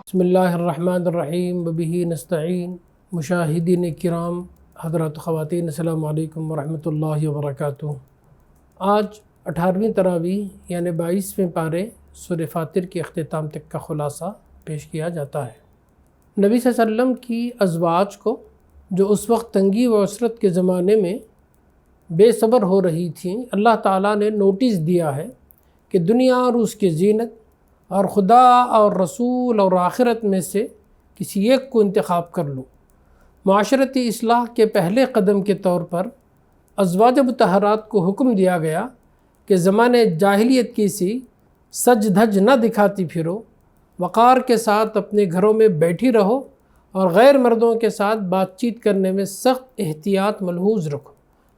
بسم اللہ الرحمن الرحیم وبہ نستعین۔ مشاہدین کرام حضرات خواتین، السلام علیکم ورحمۃ اللہ وبرکاتہ۔ آج 18ویں تراویح یعنی 22ویں پارے سورہ فاطر کے اختتام تک کا خلاصہ پیش کیا جاتا ہے۔ نبی صلی اللہ علیہ وسلم کی ازواج کو جو اس وقت تنگی و عسرت کے زمانے میں بے صبر ہو رہی تھیں، اللہ تعالیٰ نے نوٹس دیا ہے کہ دنیا اور اس کی زینت اور خدا اور رسول اور آخرت میں سے کسی ایک کو انتخاب کر لو۔ معاشرتی اصلاح کے پہلے قدم کے طور پر ازواج مطہرات کو حکم دیا گیا کہ زمانے جاہلیت کی سی سج دھج نہ دکھاتی پھرو، وقار کے ساتھ اپنے گھروں میں بیٹھی رہو اور غیر مردوں کے ساتھ بات چیت کرنے میں سخت احتیاط ملحوظ رکھو،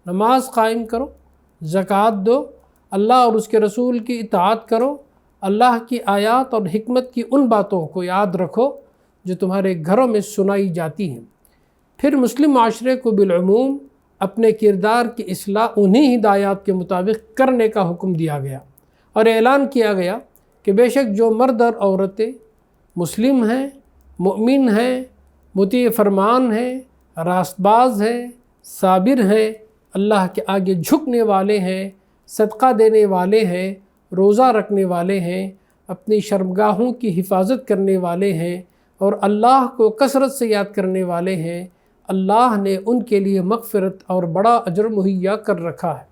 نماز قائم کرو، زکوٰۃ دو، اللہ اور اس کے رسول کی اطاعت کرو، اللہ کی آیات اور حکمت کی ان باتوں کو یاد رکھو جو تمہارے گھروں میں سنائی جاتی ہیں۔ پھر مسلم معاشرے کو بالعموم اپنے کردار کی اصلاح انہی ہدایات کے مطابق کرنے کا حکم دیا گیا اور اعلان کیا گیا کہ بے شک جو مرد اور عورتیں مسلم ہیں، مؤمن ہیں، مطیع فرمان ہیں، راست باز ہیں، صابر ہیں، اللہ کے آگے جھکنے والے ہیں، صدقہ دینے والے ہیں، روزہ رکھنے والے ہیں، اپنی شرمگاہوں کی حفاظت کرنے والے ہیں اور اللہ کو کثرت سے یاد کرنے والے ہیں، اللہ نے ان کے لیے مغفرت اور بڑا اجر مہیا کر رکھا ہے۔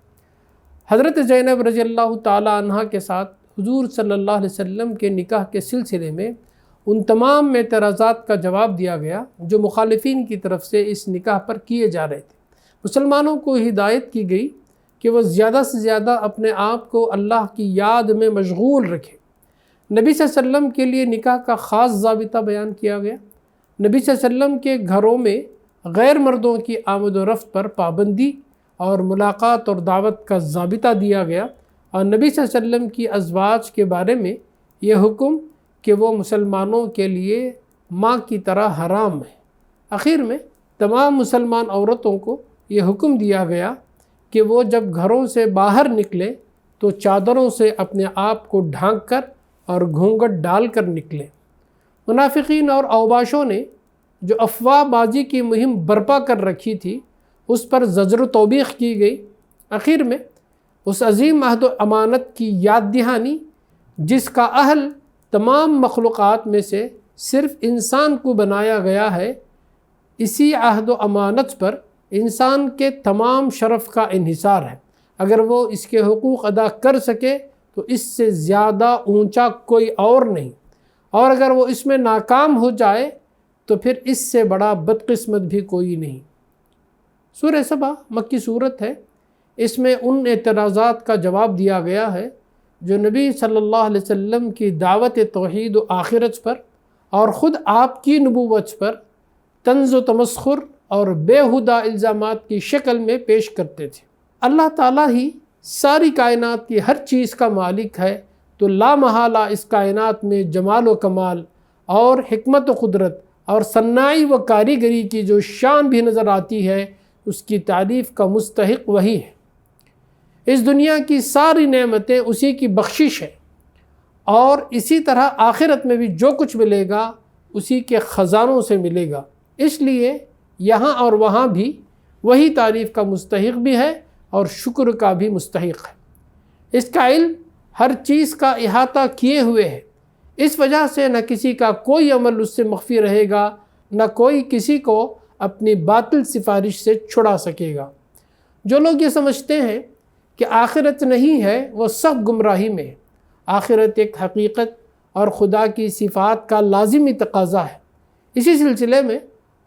حضرت زینب رضی اللہ تعالی عنہ کے ساتھ حضور صلی اللہ علیہ وسلم کے نکاح کے سلسلے میں ان تمام اعتراضات کا جواب دیا گیا جو مخالفین کی طرف سے اس نکاح پر کیے جا رہے تھے۔ مسلمانوں کو ہدایت کی گئی کہ وہ زیادہ سے زیادہ اپنے آپ کو اللہ کی یاد میں مشغول رکھے۔ نبی صلی اللہ علیہ وسلم کے لیے نکاح کا خاص ضابطہ بیان کیا گیا۔ نبی صلی اللہ علیہ وسلم کے گھروں میں غیر مردوں کی آمد و رفت پر پابندی اور ملاقات اور دعوت کا ضابطہ دیا گیا، اور نبی صلی اللہ علیہ وسلم کی ازواج کے بارے میں یہ حکم کہ وہ مسلمانوں کے لیے ماں کی طرح حرام ہے۔ آخر میں تمام مسلمان عورتوں کو یہ حکم دیا گیا کہ وہ جب گھروں سے باہر نکلیں تو چادروں سے اپنے آپ کو ڈھانک کر اور گھونگھٹ ڈال کر نکلیں۔ منافقین اور اوباشوں نے جو افواہ بازی کی مہم برپا کر رکھی تھی اس پر زجر و توبیخ کی گئی۔ آخر میں اس عظیم عہد و امانت کی یاد دہانی جس کا اہل تمام مخلوقات میں سے صرف انسان کو بنایا گیا ہے، اسی عہد و امانت پر انسان کے تمام شرف کا انحصار ہے۔ اگر وہ اس کے حقوق ادا کر سکے تو اس سے زیادہ اونچا کوئی اور نہیں، اور اگر وہ اس میں ناکام ہو جائے تو پھر اس سے بڑا بدقسمت بھی کوئی نہیں۔ سورہ سبا مکی صورت ہے۔ اس میں ان اعتراضات کا جواب دیا گیا ہے جو نبی صلی اللہ علیہ وسلم کی دعوت توحید و آخرت پر اور خود آپ کی نبوت پر طنز و تمسخر اور بیہودہ الزامات کی شکل میں پیش کرتے تھے۔ اللہ تعالیٰ ہی ساری کائنات کی ہر چیز کا مالک ہے، تو لا محالہ اس کائنات میں جمال و کمال اور حکمت و قدرت اور صناعی و کاریگری کی جو شان بھی نظر آتی ہے اس کی تعریف کا مستحق وہی ہے۔ اس دنیا کی ساری نعمتیں اسی کی بخشش ہے، اور اسی طرح آخرت میں بھی جو کچھ ملے گا اسی کے خزانوں سے ملے گا، اس لیے یہاں اور وہاں بھی وہی تعریف کا مستحق بھی ہے اور شکر کا بھی مستحق ہے۔ اس کا علم ہر چیز کا احاطہ کیے ہوئے ہے، اس وجہ سے نہ کسی کا کوئی عمل اس سے مخفی رہے گا، نہ کوئی کسی کو اپنی باطل سفارش سے چھڑا سکے گا۔ جو لوگ یہ سمجھتے ہیں کہ آخرت نہیں ہے وہ سخت گمراہی میں ہے۔ آخرت ایک حقیقت اور خدا کی صفات کا لازمی تقاضا ہے۔ اسی سلسلے میں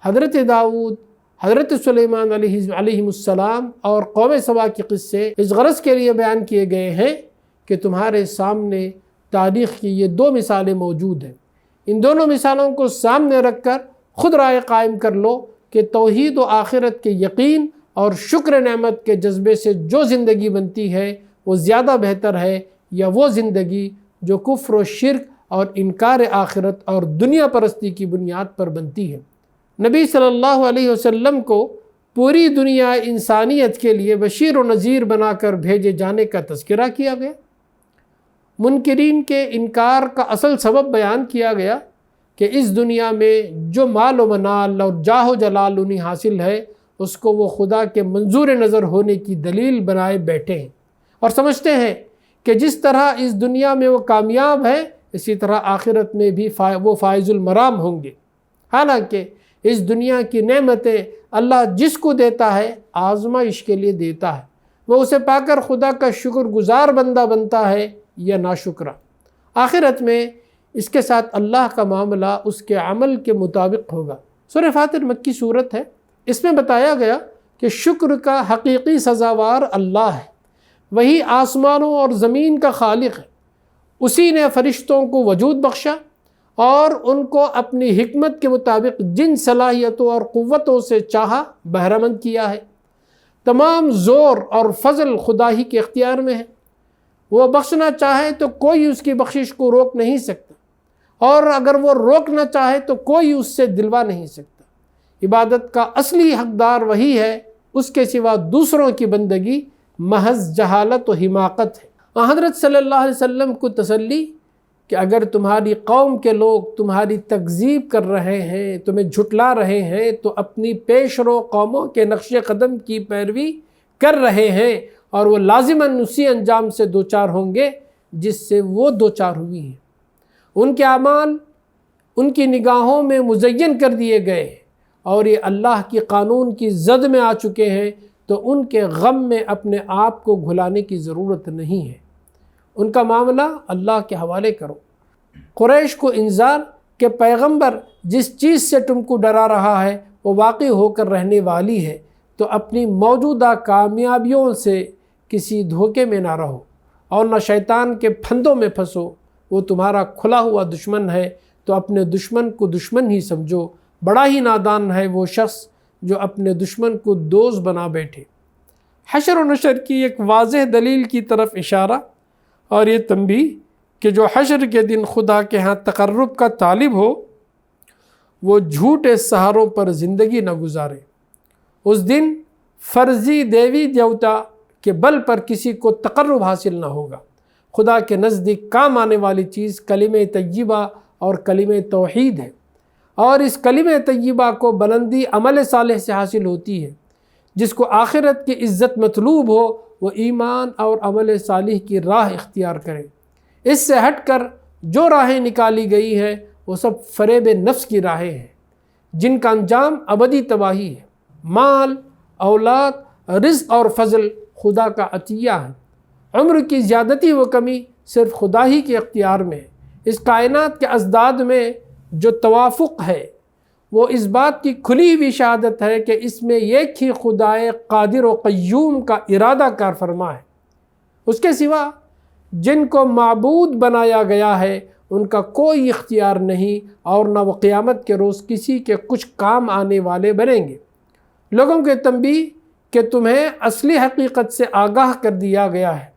حضرت داؤد، حضرت سلیمان علیہ السلام اور قوم سبا کے قصے اس غرض کے لیے بیان کیے گئے ہیں کہ تمہارے سامنے تاریخ کی یہ دو مثالیں موجود ہیں۔ ان دونوں مثالوں کو سامنے رکھ کر خود رائے قائم کر لو کہ توحید و آخرت کے یقین اور شکر نعمت کے جذبے سے جو زندگی بنتی ہے وہ زیادہ بہتر ہے، یا وہ زندگی جو کفر و شرک اور انکار آخرت اور دنیا پرستی کی بنیاد پر بنتی ہے۔ نبی صلی اللہ علیہ وسلم کو پوری دنیا انسانیت کے لیے بشیر و نذیر بنا کر بھیجے جانے کا تذکرہ کیا گیا۔ منکرین کے انکار کا اصل سبب بیان کیا گیا کہ اس دنیا میں جو مال و منال اور جاہ و جلال انہیں حاصل ہے اس کو وہ خدا کے منظور نظر ہونے کی دلیل بنائے بیٹھے ہیں، اور سمجھتے ہیں کہ جس طرح اس دنیا میں وہ کامیاب ہے اسی طرح آخرت میں بھی وہ فائز المرام ہوں گے۔ حالانکہ اس دنیا کی نعمتیں اللہ جس کو دیتا ہے آزمائش کے لیے دیتا ہے، وہ اسے پا کر خدا کا شکر گزار بندہ بنتا ہے یا ناشکرا۔ آخرت میں اس کے ساتھ اللہ کا معاملہ اس کے عمل کے مطابق ہوگا۔ سورہ فاطر مکی صورت ہے، اس میں بتایا گیا کہ شکر کا حقیقی سزاوار اللہ ہے، وہی آسمانوں اور زمین کا خالق ہے۔ اسی نے فرشتوں کو وجود بخشا اور ان کو اپنی حکمت کے مطابق جن صلاحیتوں اور قوتوں سے چاہا بہرہ مند کیا ہے۔ تمام زور اور فضل خدا ہی کے اختیار میں ہے۔ وہ بخشنا چاہے تو کوئی اس کی بخشش کو روک نہیں سکتا، اور اگر وہ روکنا چاہے تو کوئی اس سے دلوا نہیں سکتا۔ عبادت کا اصلی حقدار وہی ہے، اس کے سوا دوسروں کی بندگی محض جہالت و حماقت ہے۔ حضرت صلی اللہ علیہ وسلم کو تسلی کہ اگر تمہاری قوم کے لوگ تمہاری تکذیب کر رہے ہیں، تمہیں جھٹلا رہے ہیں، تو اپنی پیش رو قوموں کے نقش قدم کی پیروی کر رہے ہیں، اور وہ لازماً اسی انجام سے دوچار ہوں گے جس سے وہ دوچار ہوئی ہیں۔ ان کے اعمال ان کی نگاہوں میں مزین کر دیے گئے ہیں اور یہ اللہ کی قانون کی زد میں آ چکے ہیں، تو ان کے غم میں اپنے آپ کو گھلانے کی ضرورت نہیں ہے۔ ان کا معاملہ اللہ کے حوالے کرو۔ قریش کو انذار کہ پیغمبر جس چیز سے تم کو ڈرا رہا ہے وہ واقع ہو کر رہنے والی ہے، تو اپنی موجودہ کامیابیوں سے کسی دھوکے میں نہ رہو اور نہ شیطان کے پھندوں میں پھنسو۔ وہ تمہارا کھلا ہوا دشمن ہے، تو اپنے دشمن کو دشمن ہی سمجھو۔ بڑا ہی نادان ہے وہ شخص جو اپنے دشمن کو دوست بنا بیٹھے۔ حشر و نشر کی ایک واضح دلیل کی طرف اشارہ، اور یہ تنبیہ کہ جو حشر کے دن خدا کے ہاں تقرب کا طالب ہو وہ جھوٹے سہاروں پر زندگی نہ گزارے۔ اس دن فرضی دیوی دیوتا کے بل پر کسی کو تقرب حاصل نہ ہوگا۔ خدا کے نزدیک کام آنے والی چیز کلمہ طیبہ اور کلمہ توحید ہے، اور اس کلمہ طیبہ کو بلندی عمل صالح سے حاصل ہوتی ہے۔ جس کو آخرت کی عزت مطلوب ہو وہ ایمان اور عمل صالح کی راہ اختیار کرے۔ اس سے ہٹ کر جو راہیں نکالی گئی ہیں وہ سب فریب نفس کی راہیں ہیں، جن کا انجام ابدی تباہی ہے۔ مال، اولاد، رزق اور فضل خدا کا عطیہ ہے۔ عمر کی زیادتی و کمی صرف خدا ہی کے اختیار میں ہے۔ اس کائنات کے ازداد میں جو توافق ہے وہ اس بات کی کھلی ہوئی شہادت ہے کہ اس میں ایک ہی خدائے قادر و قیوم کا ارادہ کار فرما ہے۔ اس کے سوا جن کو معبود بنایا گیا ہے ان کا کوئی اختیار نہیں، اور نہ وہ قیامت کے روز کسی کے کچھ کام آنے والے بنیں گے۔ لوگوں کے تنبیہ کہ تمہیں اصلی حقیقت سے آگاہ کر دیا گیا ہے،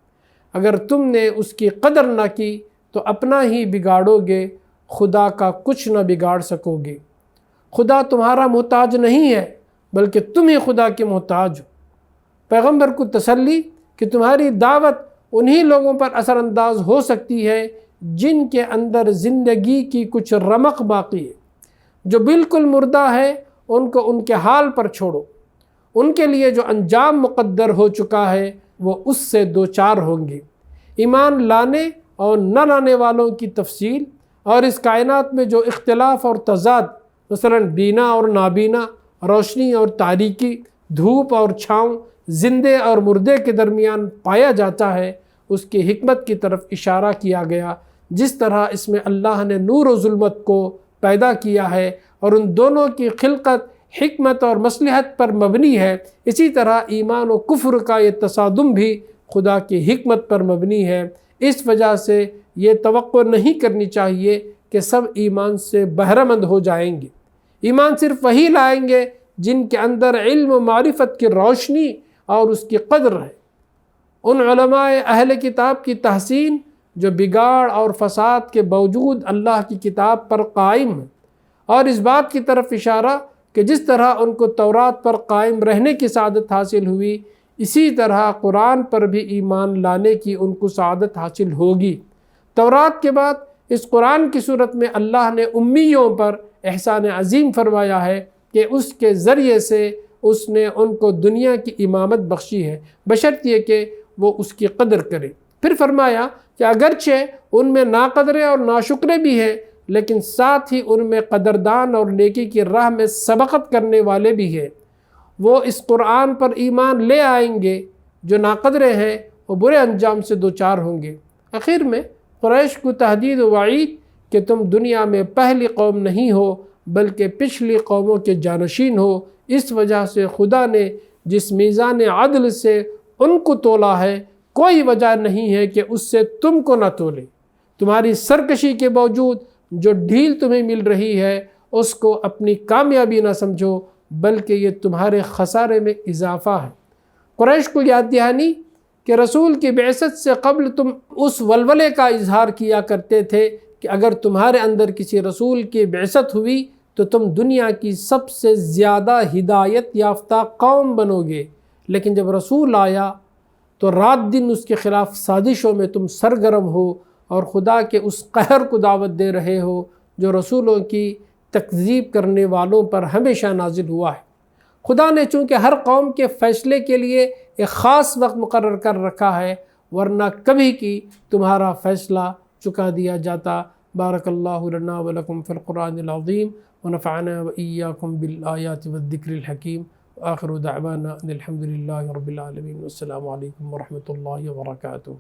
اگر تم نے اس کی قدر نہ کی تو اپنا ہی بگاڑو گے، خدا کا کچھ نہ بگاڑ سکو گے۔ خدا تمہارا محتاج نہیں ہے بلکہ تم ہی خدا کے محتاج ہو۔ پیغمبر کو تسلی کہ تمہاری دعوت انہی لوگوں پر اثر انداز ہو سکتی ہے جن کے اندر زندگی کی کچھ رمق باقی ہے۔ جو بالکل مردہ ہے ان کو ان کے حال پر چھوڑو، ان کے لیے جو انجام مقدر ہو چکا ہے وہ اس سے دوچار ہوں گے۔ ایمان لانے اور نہ لانے والوں کی تفصیل اور اس کائنات میں جو اختلاف اور تضاد، مثلا بینا اور نابینا، روشنی اور تاریکی، دھوپ اور چھاؤں، زندے اور مردے کے درمیان پایا جاتا ہے، اس کی حکمت کی طرف اشارہ کیا گیا۔ جس طرح اس میں اللہ نے نور و ظلمت کو پیدا کیا ہے اور ان دونوں کی خلقت حکمت اور مصلحت پر مبنی ہے، اسی طرح ایمان و کفر کا یہ تصادم بھی خدا کی حکمت پر مبنی ہے۔ اس وجہ سے یہ توقع نہیں کرنی چاہیے کہ سب ایمان سے بہرہ مند ہو جائیں گے۔ ایمان صرف وہی لائیں گے جن کے اندر علم و معرفت کی روشنی اور اس کی قدر ہے۔ ان علماء اہل کتاب کی تحسین جو بگاڑ اور فساد کے باوجود اللہ کی کتاب پر قائم ہیں، اور اس بات کی طرف اشارہ کہ جس طرح ان کو تورات پر قائم رہنے کی سعادت حاصل ہوئی، اسی طرح قرآن پر بھی ایمان لانے کی ان کو سعادت حاصل ہوگی۔ تورات کے بعد اس قرآن کی صورت میں اللہ نے امیوں پر احسان عظیم فرمایا ہے کہ اس کے ذریعے سے اس نے ان کو دنیا کی امامت بخشی ہے، بشرط یہ کہ وہ اس کی قدر کرے۔ پھر فرمایا کہ اگرچہ ان میں ناقدرے اور ناشکرے بھی ہیں، لیکن ساتھ ہی ان میں قدردان اور نیکی کی راہ میں سبقت کرنے والے بھی ہیں۔ وہ اس قرآن پر ایمان لے آئیں گے، جو ناقدرے ہیں وہ برے انجام سے دوچار ہوں گے۔ آخر میں قریش کو تہدید و وعید کہ تم دنیا میں پہلی قوم نہیں ہو بلکہ پچھلی قوموں کے جانشین ہو، اس وجہ سے خدا نے جس میزان عدل سے ان کو تولا ہے، کوئی وجہ نہیں ہے کہ اس سے تم کو نہ تولے۔ تمہاری سرکشی کے باوجود جو ڈھیل تمہیں مل رہی ہے اس کو اپنی کامیابی نہ سمجھو، بلکہ یہ تمہارے خسارے میں اضافہ ہے۔ قریش کو یاد دہانی کہ رسول کی بعثت سے قبل تم اس ولولے کا اظہار کیا کرتے تھے کہ اگر تمہارے اندر کسی رسول کی بعثت ہوئی تو تم دنیا کی سب سے زیادہ ہدایت یافتہ قوم بنو گے، لیکن جب رسول آیا تو رات دن اس کے خلاف سازشوں میں تم سرگرم ہو اور خدا کے اس قہر کو دعوت دے رہے ہو جو رسولوں کی تکذیب کرنے والوں پر ہمیشہ نازل ہوا ہے۔ خدا نے چونکہ ہر قوم کے فیصلے کے لیے ایک خاص وقت مقرر کر رکھا ہے، ورنہ کبھی کی تمہارا فیصلہ چکا دیا جاتا۔ بارک اللہ لنا ولکم فی القرآن العظیم ونفعنا وإیاکم بالآیات والذکر الحکیم، آخر دعوانا ان الحمد للہ رب العالمین، والسلام علیکم ورحمۃ اللہ وبرکاتہ۔